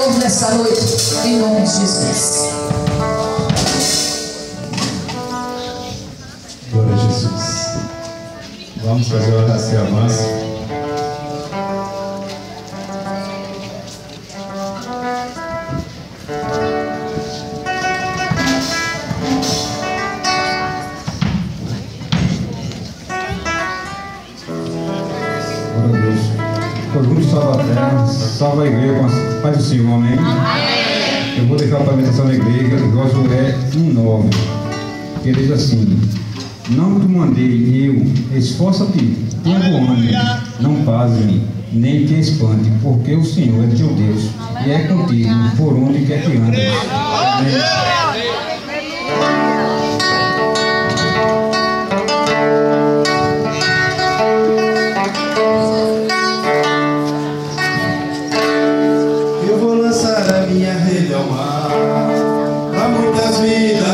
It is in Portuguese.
Senhor nessa noite, em nome de Jesus. Glória a Jesus. Vamos fazer a oração e avanço. Salva a terra, salva a igreja, faz o Senhor, amém? Amém. Eu vou deixar para a meditação da igreja, Josué 1:9, que diz assim: não te mandei eu, esforça-te, tenha bom ânimo, não pasme, nem te espante, porque o Senhor é teu Deus, e é contigo por onde quer que andes. Amém. Pra muitas vidas